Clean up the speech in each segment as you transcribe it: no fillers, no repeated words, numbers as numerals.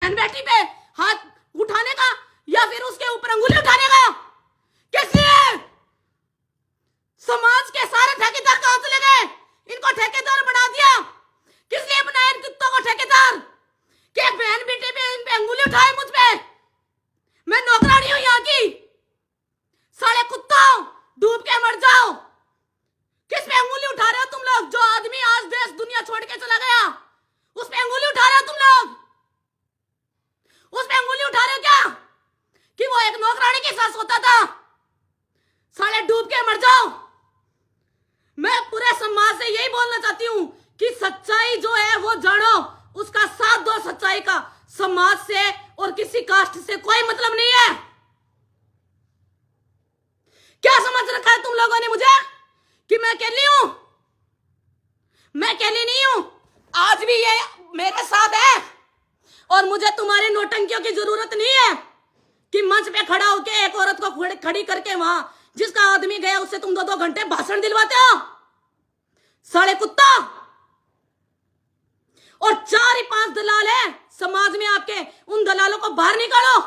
बेटी पे हाथ उठाने का या फिर उसके ऊपर अंगुली उठाने का? किस लिए? समाज के सारे ठेकेदार कहां चले गए? इनको ठेकेदार बना दिया। किस लिए बनाया इन कुत्तों को ठेकेदार? कि बहन बेटे पे इन पे अंगुली उठाए मुझ पे? मैं नौकरानी हूं यहाँ की। साले कुत्तों, डूब के मर जाओ। किस पे अंगुली उठा रहे हो तुम लोग? जो आदमी आज देश दुनिया छोड़ के चला गया, उस पे अंगुली उठा रहे हो तुम लोग? उस पे अंगुली उठा रहे हो क्या कि वो एक नौकरानी के साथ सोता था? साले डूब के मर जाओ। मैं पूरे समाज से यही बोलना चाहती हूं कि सच्चाई जो है वो जानो, उसका साथ दो। सच्चाई का समाज से और किसी कास्ट से कोई मतलब नहीं है। क्या समझ रखा है तुम लोगों ने मुझे कि मैं अकेली हूं? मैं अकेली नहीं हूं। आज भी ये मेरे साथ है और मुझे तुम्हारे नौटंकियों की जरूरत नहीं है कि मंच पे खड़ा होके एक औरत को खड़ी करके वहां जिसका आदमी गया उससे तुम 2-2 घंटे भाषण दिलवाते हो। साले कुत्ता। और 4-5 दलाल है समाज में आपके, उन दलालों को बाहर निकालो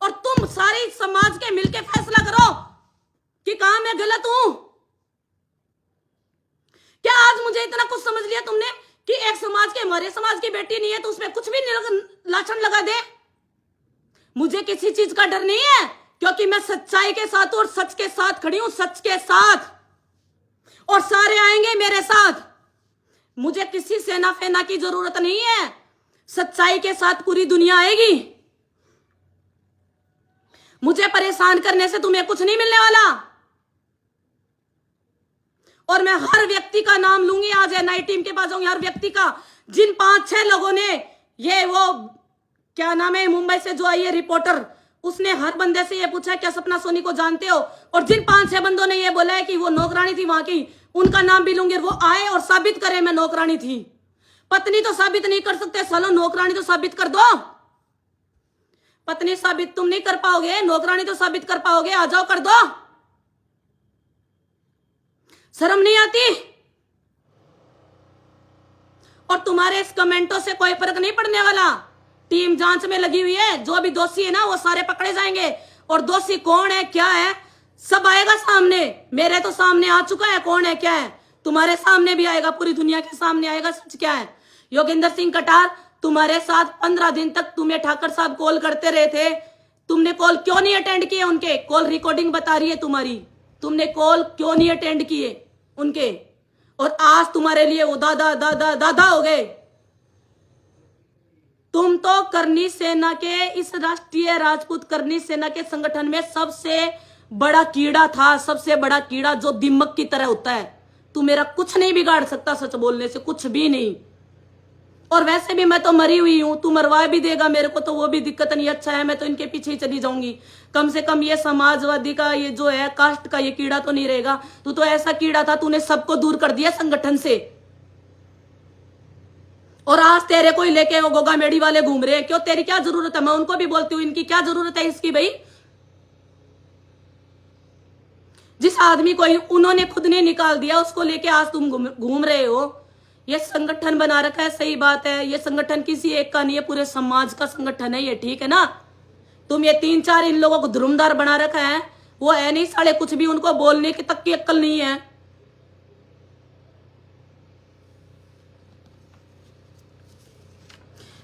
और तुम सारी समाज के मिलके फैसला करो कि कहां मैं गलत हूं। क्या आज मुझे इतना कुछ समझ लिया तुमने कि एक समाज के, हमारे समाज की बेटी नहीं है तो उसमें कुछ भी लाछन लगा दे? मुझे किसी चीज का डर नहीं है क्योंकि मैं सच्चाई के साथ और सच के साथ खड़ी हूं, सच के साथ। और सारे आएंगे मेरे साथ। मुझे किसी सेना फेना की जरूरत नहीं है। सच्चाई के साथ पूरी दुनिया आएगी। मुझे परेशान करने से तुम्हें कुछ नहीं मिलने वाला। और मैं हर व्यक्ति का नाम लूंगी। आज एनआई टीम के पास जाऊंगी, हर व्यक्ति का, जिन 5-6 लोगों ने, ये वो क्या नाम है मुंबई से जो आई है रिपोर्टर, उसने हर बंदे से ये पूछा क्या सपना सोनी को जानते हो? और जिन 5-6 बंदों ने ये बोला है कि वो नौकरानी थी वहां की, उनका नाम भी लूंगी। वो आए और साबित करे मैं नौकरानी थी। पत्नी तो साबित नहीं कर सकते, सालो नौकरानी तो साबित कर दो। पत्नी साबित तुम नहीं कर पाओगे, नौकरानी तो साबित कर पाओगे। आ जाओ, कर दो। शर्म नहीं आती? और तुम्हारे इस कमेंटों से कोई फर्क नहीं पड़ने वाला। टीम जांच में लगी हुई है। जो भी दोषी है ना वो सारे पकड़े जाएंगे। और दोषी कौन है, क्या है, सब आएगा सामने। मेरे तो सामने आ चुका है कौन है क्या है। तुम्हारे सामने भी आएगा, पूरी दुनिया के सामने आएगा सच क्या है। योगेंद्र सिंह कटार, तुम्हारे साथ 15 दिन तक तुम्हें ठाकर साहब कॉल करते रहे थे। तुमने कॉल क्यों नहीं अटेंड किए उनके? कॉल रिकॉर्डिंग बता रही है तुम्हारी। तुमने कॉल क्यों नहीं अटेंड किए उनके? और आज तुम्हारे लिए वो दादा दादा दादा हो गए। तुम तो करनी सेना के, इस राष्ट्रीय राजपूत करनी सेना के संगठन में सबसे बड़ा कीड़ा था। सबसे बड़ा कीड़ा जो दिमक की तरह होता है। तू मेरा कुछ नहीं बिगाड़ सकता, सच बोलने से कुछ भी नहीं। और वैसे भी मैं तो मरी हुई हूं, तू मरवा भी देगा मेरे को तो वो भी दिक्कत नहीं। अच्छा है, मैं तो इनके पीछे ही चली जाऊंगी। कम से कम ये समाजवादी का ये जो है कास्ट का ये कीड़ा तो नहीं रहेगा। तू तो ऐसा कीड़ा था, तूने सबको दूर कर दिया संगठन से। और आज तेरे को ही लेके वो गोगा मेडी वाले घूम रहे हैं। क्यों? तेरी क्या जरूरत है? मैं उनको भी बोलती हूँ, इनकी क्या जरूरत है इसकी भाई? जिस आदमी को उन्होंने खुद ने निकाल दिया उसको लेके आज तुम घूम रहे हो। ये संगठन बना रखा है, सही बात है। ये संगठन किसी एक का नहीं है, पूरे समाज का संगठन है ये, ठीक है ना। तुम ये 3-4 इन लोगों को धुरमदार बना रखा है, वो है नहीं साले कुछ भी, उनको बोलने की तक की अक्ल नहीं है।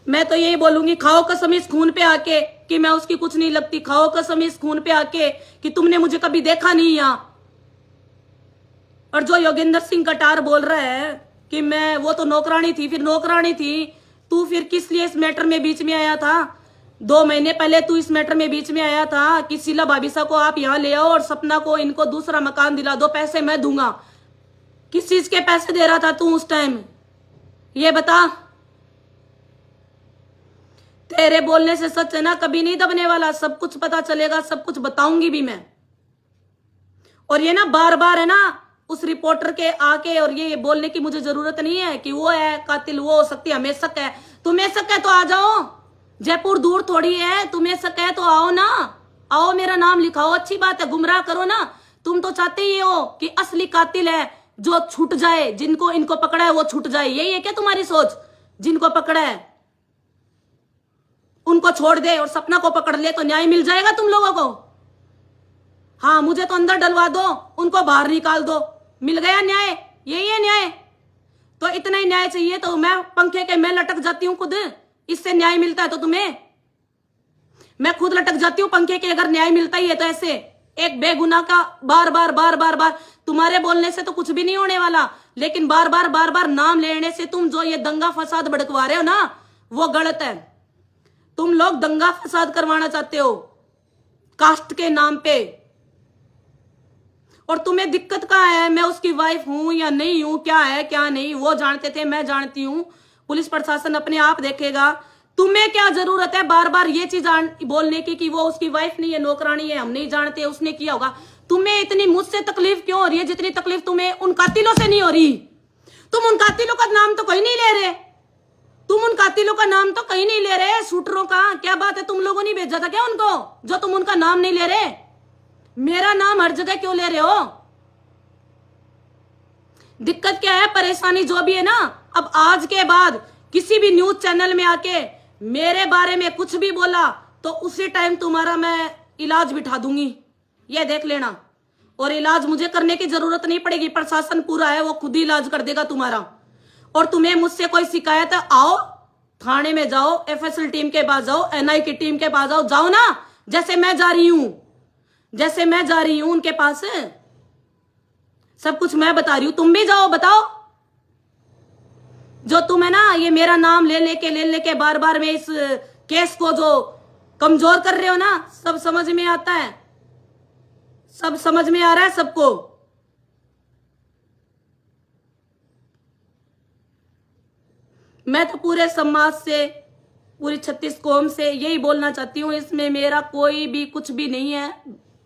मैं तो यही बोलूंगी, खाओ कसम इस खून पे आके कि मैं उसकी कुछ नहीं लगती। खाओ कसम इस खून पे आके कि तुमने मुझे कभी देखा नहीं यहां। और जो योगेंद्र सिंह कटार बोल रहा है कि मैं, वो तो नौकरानी थी, फिर नौकरानी थी तू, फिर किस लिए इस मैटर में बीच में आया था? 2 महीने पहले तू इस मैटर में बीच में आया था कि शीला भाभीसा को आप यहां ले आओ और सपना को, इनको दूसरा मकान दिला दो, पैसे मैं दूंगा। किस चीज के पैसे दे रहा था तू उस टाइम, ये बता। तेरे बोलने से सच है ना कभी नहीं दबने वाला। सब कुछ पता चलेगा, सब कुछ बताऊंगी भी मैं। और ये ना बार बार है ना उस रिपोर्टर के आके और ये बोलने की मुझे जरूरत नहीं है कि वो है कातिल, वो हो सकती है, हमें शक है। तुम्हें शक है तो आ जाओ, जयपुर दूर थोड़ी है। तुम्हें शक है तो आओ ना, आओ मेरा नाम लिखाओ, अच्छी बात है, गुमराह करो ना। तुम तो चाहते ही हो कि असली कातिल है जो छूट जाए, जिनको इनको पकड़ा है वो छूट जाए। यही है क्या तुम्हारी सोच? जिनको पकड़ा है उनको छोड़ दे और सपना को पकड़ ले तो न्याय मिल जाएगा तुम लोगों को। हाँ, मुझे तो अंदर डलवा दो, उनको बाहर निकाल दो, मिल गया न्याय। यही है न्याय। तो इतना ही न्याय चाहिए तो मैं पंखे के मैं लटक जाती हूँ खुद, इससे न्याय मिलता है तो तुम्हें? मैं खुद लटक जाती हूँ पंखे के, अगर न्याय मिलता ही है तो। ऐसे एक बेगुनाह का बार बार बार बार बार तुम्हारे बोलने से तो कुछ भी नहीं होने वाला, लेकिन बार बार नाम लेने से तुम जो ये दंगा फसाद भड़कवा रहे हो ना, वो गलत है। तुम लोग दंगा फसाद करवाना चाहते हो कास्ट के नाम पे। और तुम्हें दिक्कत कहाँ है? मैं उसकी वाइफ हूं या नहीं हूं, क्या है क्या नहीं, वो जानते थे, मैं जानती हूं। पुलिस प्रशासन अपने आप देखेगा। तुम्हें क्या जरूरत है बार बार ये चीज बोलने की कि वो उसकी वाइफ नहीं है, नौकरानी है, हम नहीं जानते, उसने किया होगा। तुम्हें इतनी मुझसे तकलीफ क्यों हो रही है जितनी तकलीफ तुम्हें उन कातिलों से नहीं हो रही? तुम उन कातिलों का नाम तो कहीं नहीं ले रहे, तुम उन कातिलों का नाम तो कहीं नहीं ले रहे, शूटरों का। क्या बात है, तुम लोगों ने भेजा था क्या उनको, जो तुम उनका नाम नहीं ले रहे? मेरा नाम हर जगह क्यों ले रहे हो? दिक्कत क्या है, परेशानी जो भी है ना, अब आज के बाद किसी भी न्यूज चैनल में आके मेरे बारे में कुछ भी बोला तो उसी टाइम तुम्हारा मैं इलाज बिठा दूंगी, ये देख लेना। और इलाज मुझे करने की जरूरत नहीं पड़ेगी, प्रशासन पूरा है, वो खुद ही इलाज कर देगा तुम्हारा। और तुम्हें मुझसे कोई शिकायत है, आओ थाने में जाओ, एफएसएल टीम के पास जाओ, एनआई की टीम के पास जाओ ना, जैसे मैं जा रही हूं, जैसे मैं जा रही हूं उनके पास। सब कुछ मैं बता रही हूं, तुम भी जाओ, बताओ। जो तुम है ना ये मेरा नाम ले लेके बार बार में इस केस को जो कमजोर कर रहे हो ना, सब समझ में आता है, सब समझ में आ रहा है सबको। मैं तो पूरे समाज से, पूरी 36 कौम से यही बोलना चाहती हूँ, इसमें मेरा कोई भी कुछ भी नहीं है।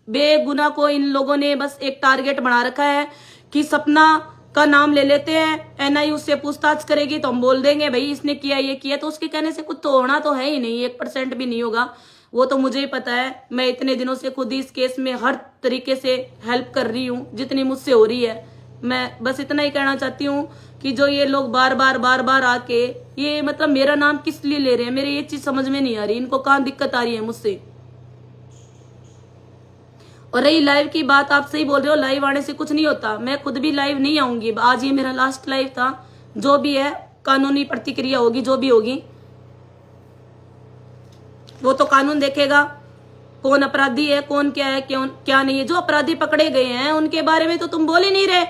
बेगुनाह को इन लोगों ने बस एक टारगेट बना रखा है कि सपना का नाम ले लेते हैं, एनआई उससे पूछताछ करेगी तो हम बोल देंगे भाई इसने किया ये किया, तो उसके कहने से कुछ तो होना तो है ही नहीं, 1% भी नहीं होगा। वो तो मुझे ही पता है, मैं इतने दिनों से खुद इस केस में हर तरीके से हेल्प कर रही हूँ जितनी मुझसे हो रही है। मैं बस इतना ही कहना चाहती हूँ कि जो ये लोग बार बार आके ये मतलब मेरा नाम किस लिए ले रहे हैं, मेरे ये चीज समझ में नहीं आ रही, इनको कहाँ दिक्कत आ रही है मुझसे। और रही लाइव की बात, आप सही बोल रहे हो, लाइव आने से कुछ नहीं होता, मैं खुद भी लाइव नहीं आऊंगी, आज ये मेरा लास्ट लाइव था। जो भी है कानूनी प्रतिक्रिया होगी, जो भी होगी वो तो कानून देखेगा, कौन अपराधी है, कौन क्या है, क्या नहीं है। जो अपराधी पकड़े गए हैं उनके बारे में तो तुम बोल ही नहीं रहे।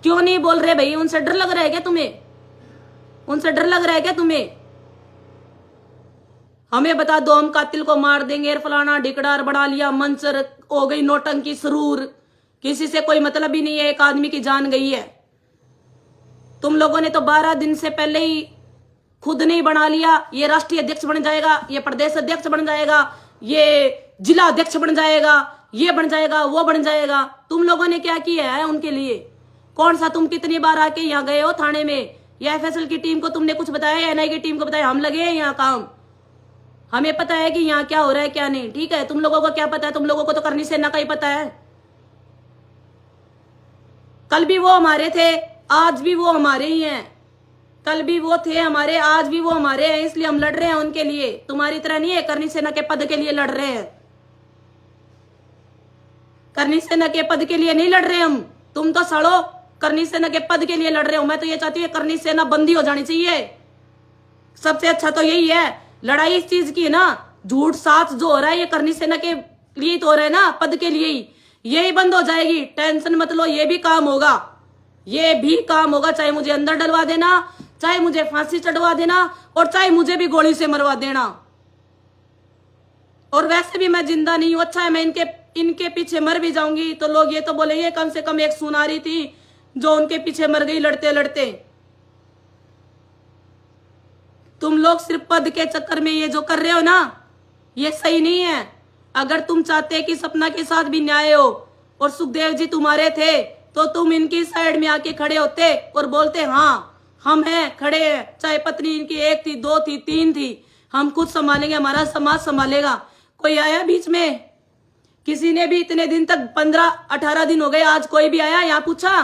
क्यों नहीं बोल रहे भाई? उनसे डर लग रहा है क्या तुम्हें? उनसे डर लग रहा है क्या तुम्हें? हमें बता दो, हम कातिल को मार देंगे, फलाना ढिकड़ार बढ़ा लिया, मंचर हो गई, नौटंकी सरूर, किसी से कोई मतलब ही नहीं है, एक आदमी की जान गई है। तुम लोगों ने तो 12 दिन से पहले ही खुद नहीं बना लिया, ये राष्ट्रीय अध्यक्ष बन जाएगा, ये प्रदेश अध्यक्ष बन जाएगा, ये जिला अध्यक्ष बन जाएगा, ये बन जाएगा, वो बन जाएगा। तुम लोगों ने क्या किया है उनके लिए? कौन सा तुम कितनी बार आके यहाँ गए हो थाने में, या एफएसएल की टीम को तुमने कुछ बताया, या एनआई की टीम को बताया? हम लगे हैं यहाँ काम, हमें पता है कि यहाँ क्या हो रहा है क्या नहीं। ठीक है, तुम लोगों को क्या पता है? तुम लोगों को तो करनी सेना का ही पता है। कल भी वो हमारे थे, आज भी वो हमारे ही हैं। कल भी वो थे हमारे, आज भी वो हमारे हैं, इसलिए हम लड़ रहे हैं उनके लिए। तुम्हारी तरह नहीं है करनी सेना के पद के लिए लड़ रहे हैं, करनी सेना के पद के लिए नहीं लड़ रहे हम। तुम तो सड़ो, करनी सेना के पद के लिए लड़ रहे हो। मैं तो ये चाहती हूँ करनी सेना बंदी हो जानी चाहिए, सबसे अच्छा तो यही है। लड़ाई इस चीज की है ना, झूठ साथ जो हो रहा है ये करनी सेना के लिए तो हो रहा है ना, पद के लिए ही। यही बंद हो जाएगी, टेंशन मत लो, ये भी काम होगा, ये भी काम होगा। चाहे मुझे अंदर डलवा देना, चाहे मुझे फांसी चढ़वा देना, और चाहे मुझे भी गोली से मरवा देना। और वैसे भी मैं जिंदा नहीं हूं, अच्छा है मैं इनके पीछे मर भी जाऊंगी तो लोग ये तो बोलेंगे कम से कम एक सुनारी थी जो उनके पीछे मर गई लड़ते लड़ते। तुम लोग सिर्फ पद के चक्कर में ये जो कर रहे हो ना, ये सही नहीं है। अगर तुम चाहते कि सपना के साथ भी न्याय हो और सुखदेव जी तुम्हारे थे, तो तुम इनकी साइड में आके खड़े होते और बोलते हाँ हम हैं, खड़े हैं। चाहे पत्नी इनकी 1 थी, 2 थी, 3 थी, हम खुद संभालेंगे, हमारा समाज संभालेगा। कोई आया बीच में? किसी ने भी इतने दिन तक 15-18 दिन हो गए, आज कोई भी आया यहाँ पूछा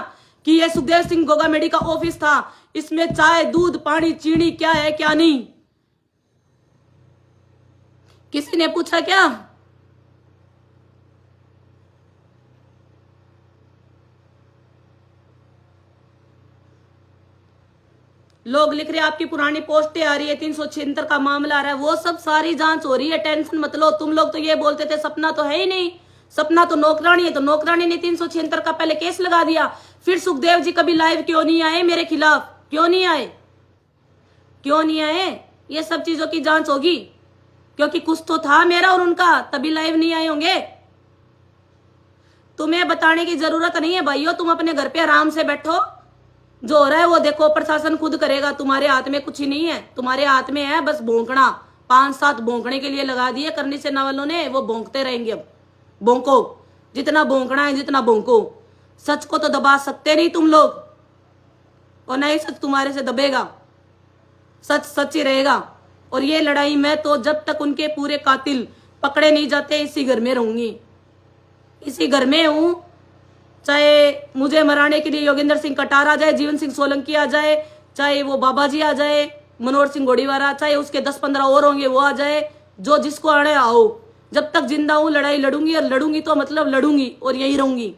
कि ये सुखदेव सिंह गोगामेडी का ऑफिस था, इसमें चाय दूध पानी चीनी क्या है क्या नहीं? किसी ने पूछा क्या? लोग लिख रहे हैं आपकी पुरानी पोस्टें आ रही है, 376 का मामला आ रहा है, वो सब सारी जांच हो रही है, टेंशन मत लो। तुम लोग तो ये बोलते थे सपना तो है ही नहीं, सपना तो नौकरानी है, तो नौकरानी ने 376 का पहले केस लगा दिया। फिर सुखदेव जी कभी लाइव क्यों नहीं आए मेरे खिलाफ? क्यों नहीं आए? क्यों नहीं आए? ये सब चीजों की जांच होगी, क्योंकि कुछ तो था मेरा और उनका, तभी लाइव नहीं आए होंगे। तुम्हें बताने की जरूरत नहीं है भाइयों, तुम अपने घर पे आराम से बैठो, जो हो रहा है वो देखो, प्रशासन खुद करेगा, तुम्हारे हाथ में कुछ ही नहीं है। तुम्हारे हाथ में है बस भौंकना, 5-7 भौंकने के लिए लगा दिए करनी सेना वालों ने, वो भौंकते रहेंगे। अब भौंको, जितना भौंकना है जितना भौंको। सच को तो दबा सकते नहीं तुम लोग, और नहीं सच तुम्हारे से दबेगा, सच सच ही रहेगा। और ये लड़ाई मैं तो जब तक उनके पूरे कातिल पकड़े नहीं जाते इसी घर में रहूंगी, इसी घर में हूं। चाहे मुझे मराने के लिए योगेंद्र सिंह कटार आ जाए, जीवन सिंह सोलंकी आ जाए, चाहे वो बाबा जी आ जाए, मनोहर सिंह गोड़ीवारा, चाहे उसके 10-15 और होंगे वो आ जाए, जो जिसको आने आओ, जब तक जिंदा हूं लड़ाई लड़ूंगी, और लड़ूंगी तो मतलब लड़ूंगी और यही रहूंगी।